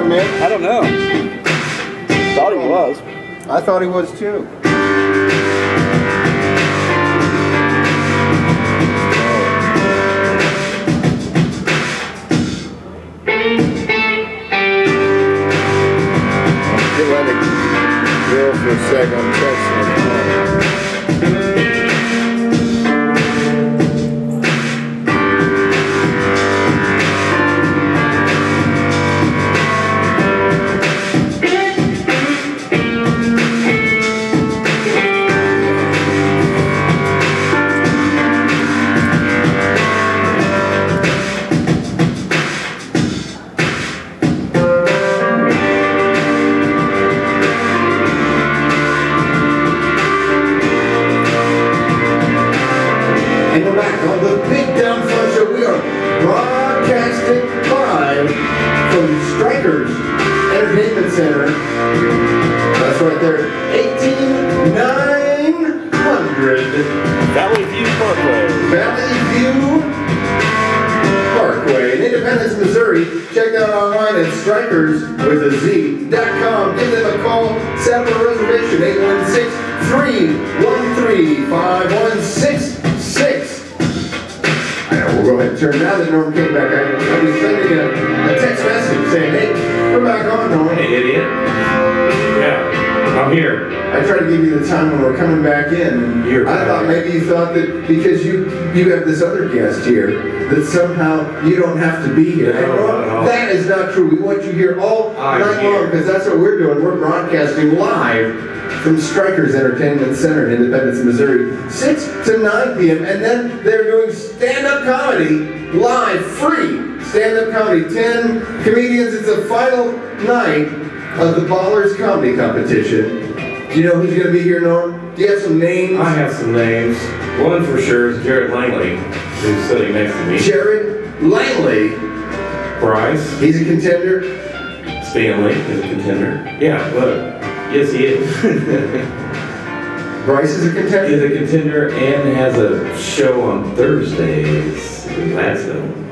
man? I don't know. Thought he was. I thought he was too. Let it go for a second. I'm texting him. Broadcasting live from Strikerz Entertainment Center. That's right there, 18900 Valley View Parkway. Valley View Parkway in Independence, Missouri. Check that out online at strikerz.com. Give them a call, set up a reservation, 816-313-5166. We'll go ahead and turn now that Norm came back. I was sending a text message saying, hey, we're back on, Norm. Hey, idiot. Yeah, I'm here. I tried to give you the time when we're coming back in. I thought maybe you thought that because you have this other guest here, that somehow you don't have to be here. No. That is not true. We want you here all night long because that's what we're doing. We're broadcasting live from Strikerz Entertainment Center in Independence, Missouri, 6 to 9 p.m. And then they're doing stand-up comedy live, free stand-up comedy. 10 comedians. It's the final night of the Ballers Comedy Competition. Do you know who's going to be here, Norm? Do you have some names? I have some names. One for sure is Jared Langley, who's sitting next to me. Jared Langley. Bryce. He's a contender. Stanley is a contender. Yeah, but yes, he is. Bryce is a contender? He's a contender and has a show on Thursdays in Gladstone.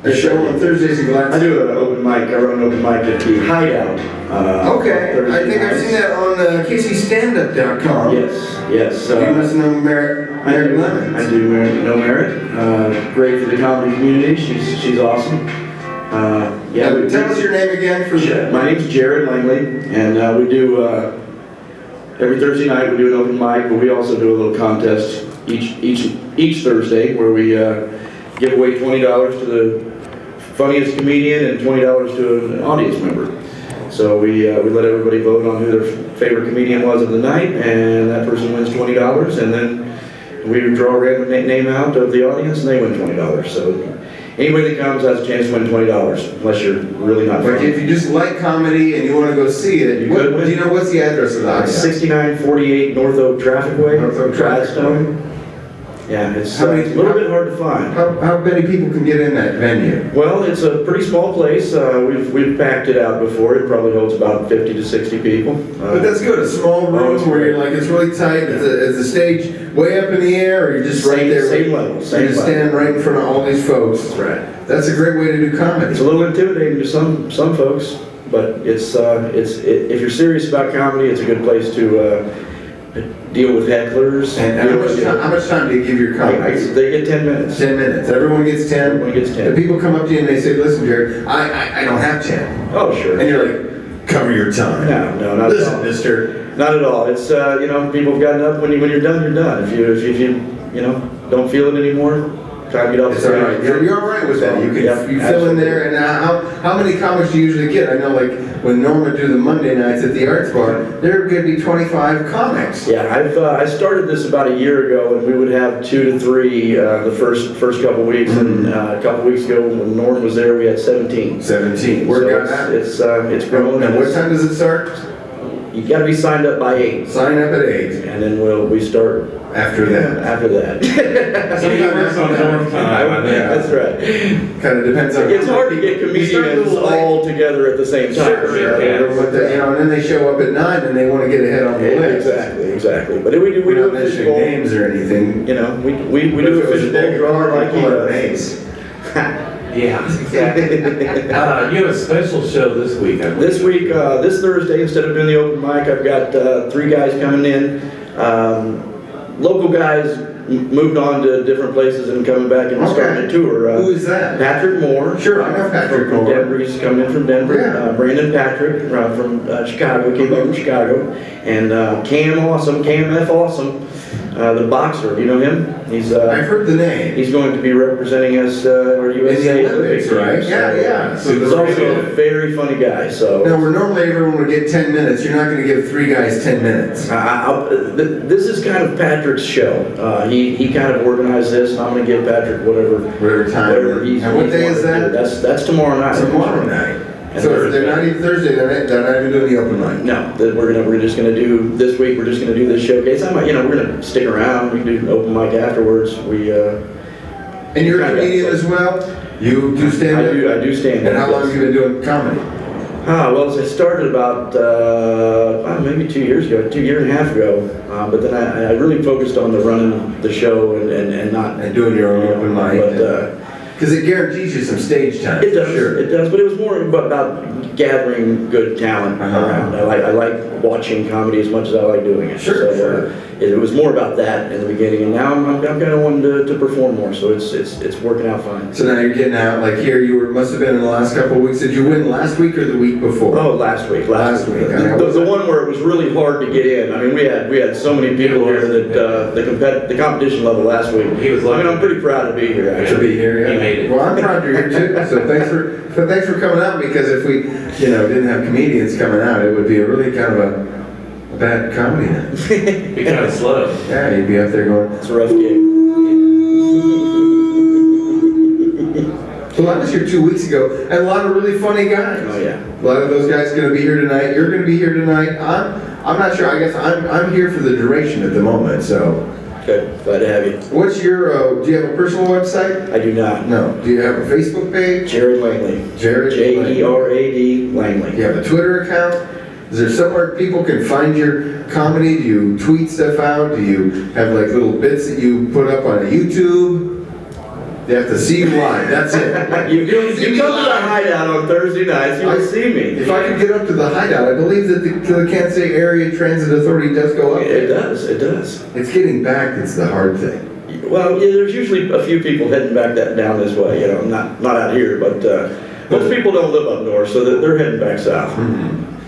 A show on Thursdays in Gladstone? I do an open mic. I run an open mic at the Hideout. Okay, I think I've seen that on KCStandup.com. Yes. You must know Merritt Lemons. I do know Merritt. Great for the comedy community. She's awesome. Tell us your name again. My name's Jared Langley, and we do every Thursday night we do an open mic, but we also do a little contest each Thursday where we give away $20 to the funniest comedian and $20 to an audience member. So we let everybody vote on who their favorite comedian was of the night, and that person wins $20, and then we draw a random name out of the audience, and they win $20. So anybody that comes has a chance to win $20, unless you're really not funny. If you just like comedy and you want to go see it, do you know what's the address of the audience? 6948 North Oak Traffic Way, Gladstone. Yeah, it's a little bit hard to find. How many people can get in that venue? Well, it's a pretty small place. We've packed it out before. It probably holds about 50 to 60 people. But that's good. A small room where you're like, it's really tight. Is the stage way up in the air, or you're just right there? Same level. You just stand right in front of all these folks. That's right. That's a great way to do comedy. It's a little intimidating to some folks, but it's if you're serious about comedy, it's a good place to deal with hecklers. And how much time do you give your comics? They get 10 minutes. 10 minutes. Everyone gets 10? Everyone gets 10. The people come up to you and they say, listen, Jared, I don't have 10. Oh, sure. And you're like, cover your time. No, not Listen, at all. mister. Not at all. It's, people have gotten up when you're done, you're done. If you don't feel it anymore, try to get off the It's all right. You're all right with that. You fill in there. And how many comics do you usually get? I know, like, when Norm would do the Monday nights at the Arts Bar, there are going to be 25 comics. Yeah, I started this about a year ago, and we would have 2 to 3 the first couple weeks, and a couple weeks ago when Norm was there, we had 17. 17. It's grown. And what time does it start? You got to be signed up by 8. Sign up at 8. And then we start after that. After that. So he works on dorm time. Yeah, that's right. Kind of depends on. It's hard to get comedians all together at the same time. Sure. And then they show up at 9 and they want to get ahead on the list. Exactly. But we do a fishbowl. Names or anything. We do a fishbowl draw like he does. Yeah, exactly. You have a special show this week, I believe. This week, this Thursday, instead of doing the open mic, I've got 3 guys coming in. Local guys moved on to different places and coming back and starting a tour. Who is that? Patrick Moore. Sure, I know Patrick from Moore. Denver. He's coming in from Denver. Yeah. Brandon Patrick from Chicago. Came back from Chicago. And Cam F. Awesome. The boxer, do you know him? He's I've heard the name. he's going to be representing us our In USA the Olympics, right? Yeah. So he's also a very funny guy. So Now, where normally everyone would get 10 minutes, you're not going to give 3 guys 10 minutes. this is kind of Patrick's show. He kind of organized this, and I'm going to give Patrick whatever Time. he's. And what day is that? That's tomorrow night. Tomorrow night. And So Thursday. they're not even Thursday, they're not even doing the open mic. No, we're just gonna do this week. We're just gonna do this showcase. We're gonna stick around. We can do an open mic afterwards. And you're a comedian as well? You do stand up? I do stand up. And how long have you been doing comedy? Well, I started about maybe 2 years ago, 2.5 years ago. But then I really focused on the running the show and not And doing your own open mic? But because it guarantees you some stage time. it does, Sure. it does. But it was more about gathering good talent around. I like watching comedy as much as I like doing it. Sure, sure. It was more about that in the beginning, and now I'm kind of wanting to perform more. So it's working out fine. So now you're getting out, like here must have been in the last couple of weeks. Did you win last week or the week before? Oh, last week. Last week. The one where it was really hard to get in. I mean, we had so many people here that the competition level last week. I'm pretty proud to be here. To Actually. be here, yeah. You made it. Well, I'm proud you're here too. So thanks for coming out, because if we, didn't have comedians coming out, it would be a really kind of a bad comedy night. Be kind of slow. Yeah, you'd be up there going. It's a rough gig. Well, I was here 2 weeks ago, and a lot of really funny guys. Oh yeah. A lot of those guys going to be here tonight. You're going to be here tonight. I'm not sure. I guess I'm here for the duration at the moment. So, Good. Glad to have you. what's your? Do you have a personal website? I do not. No. Do you have a Facebook page? Jared Langley. Jared Jerad Langley. Do you have a Twitter account? Is there somewhere people can find your comedy? Do you tweet stuff out? Do you have like little bits that you put up on YouTube? They have to see you live. That's it. You come to the hideout on Thursday nights, you will see me. If I could get up to the hideout, I believe that the Kansas City Area Transit Authority does go up It there. does. It's getting back that's the hard thing. Well, yeah, there's usually a few people heading back down this way. Not out here, but most people don't live up north, so they're heading back south.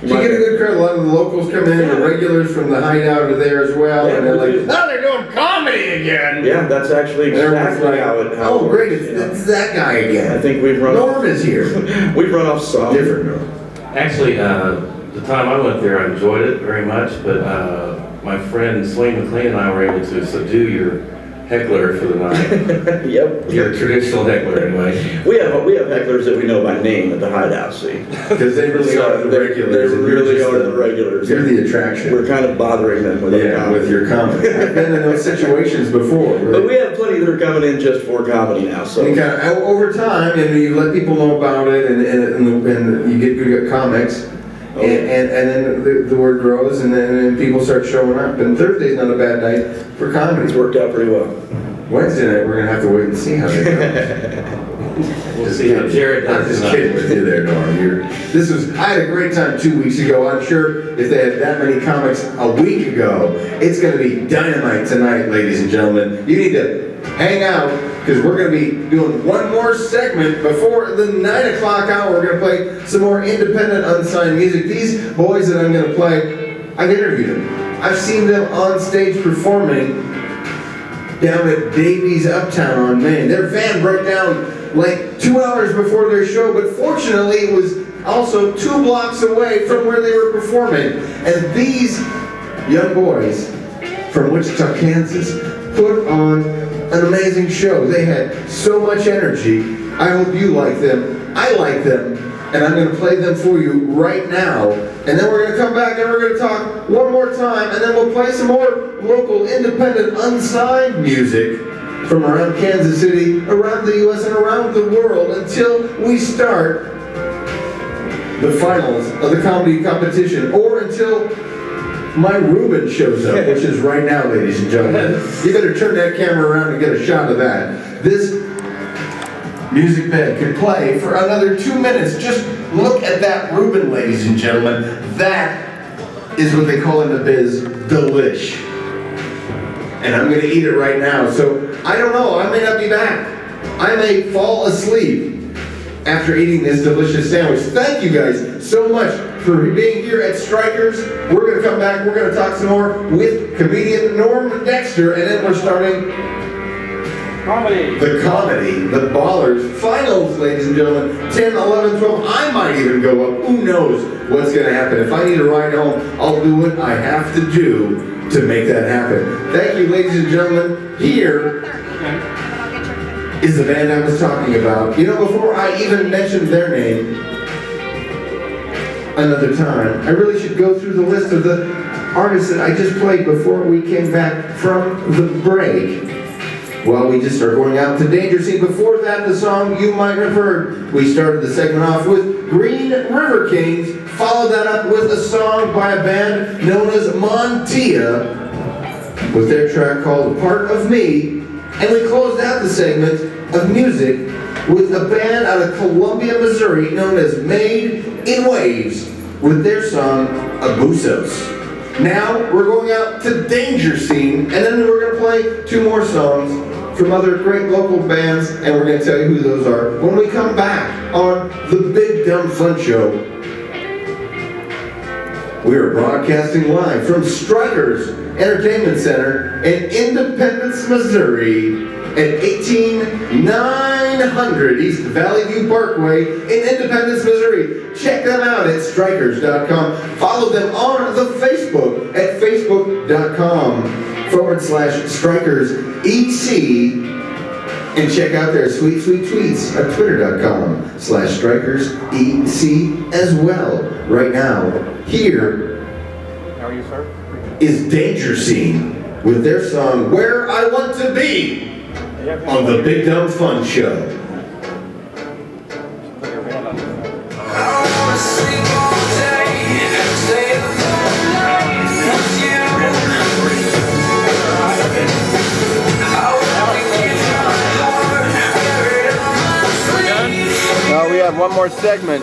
You get a good crowd. A lot of the locals come in. The regulars from the hideout are there as well, Yeah, and they're we like, do. "Oh, they're doing comedy again." Yeah, that's actually And everyone's exactly like, how "Oh, it great! works, It's that guy again." I think we've run Norm is here. we've run off some. Different Norm. Actually, the time I went there, I enjoyed it very much, but my friend Swain McLean and I were able to subdue your heckler for the night. Yep. Your traditional heckler, anyway. We have hecklers that we know by name at the hideout. See, Because they really are the regulars. They and really you're just are the regulars. You're the attraction. We're kind of bothering them with our Yeah, comedy. with your comedy. I've been in those situations before. But we have plenty that are coming in just for comedy now. So And kind of, over time, and you let people know about it, and you get good comics, and then the word grows, and then people start showing up. And Thursday's not a bad night for comedy. it's worked out pretty well. Wednesday night, we're gonna have to wait and see how they go. We'll see how Jared I'm does just tonight. kidding with you there, Norm. I had a great time 2 weeks ago. I'm sure if they had that many comics a week ago, it's gonna be dynamite tonight, ladies and gentlemen. You need to hang out, because we're going to be doing one more segment before the 9 o'clock hour. We're going to play some more independent, unsigned music. These boys that I'm going to play, I've interviewed them. I've seen them on stage performing down at Davies Uptown on Main. Their van broke down like 2 hours before their show, but fortunately it was also 2 blocks away from where they were performing. And these young boys from Wichita, Kansas, put on an amazing show. They had so much energy. I hope you like them. I like them. And I'm going to play them for you right now. And then we're going to come back and we're going to talk one more time. And then we'll play some more local, independent, unsigned music from around Kansas City, around the U.S., and around the world until we start the finals of the comedy competition, or until my Reuben shows up, which is right now, ladies and gentlemen. You better turn that camera around and get a shot of that. This music bed could play for another 2 minutes. Just look at that Reuben, ladies and gentlemen. That is what they call in the biz, delish. And I'm gonna eat it right now, so I don't know, I may not be back. I may fall asleep after eating this delicious sandwich. Thank you guys so much for being here at Strikerz. We're gonna come back, we're gonna talk some more with comedian Norm Dexter, and then we're starting the comedy, the Ballers finals, ladies and gentlemen. 10, 11, 12, I might even go up. Who knows what's gonna happen. If I need a ride home, I'll do what I have to do to make that happen. Thank you, ladies and gentlemen. Here is the band I was talking about. You know, before I even mentioned their name, another time, I really should go through the list of the artists that I just played before we came back from the break. Well, we just are going out to Danger Scene. Before that, the song you might have heard. We started the segment off with Green River Kings, followed that up with a song by a band known as Montia, with their track called Part of Me. And we closed out the segment of music with a band out of Columbia, Missouri, known as Made in Waves, with their song Abusos. Now we're going out to Danger Scene, and then we're going to play 2 more songs from other great local bands, and we're going to tell you who those are when we come back on the Big Dumb Fun Show. We are broadcasting live from Strikerz Entertainment Center in Independence, Missouri at 18900 East Valley View Parkway in Independence, Missouri. Check them out at Strikerz.com. Follow them on the Facebook at Facebook.com/StrikerzEC. And check out their sweet, sweet tweets at Twitter.com/StrikerzEC as well. Right now, here is Danger Scene with their song Where I Want to Be on the Big Dumb Fun Show. We have one more segment.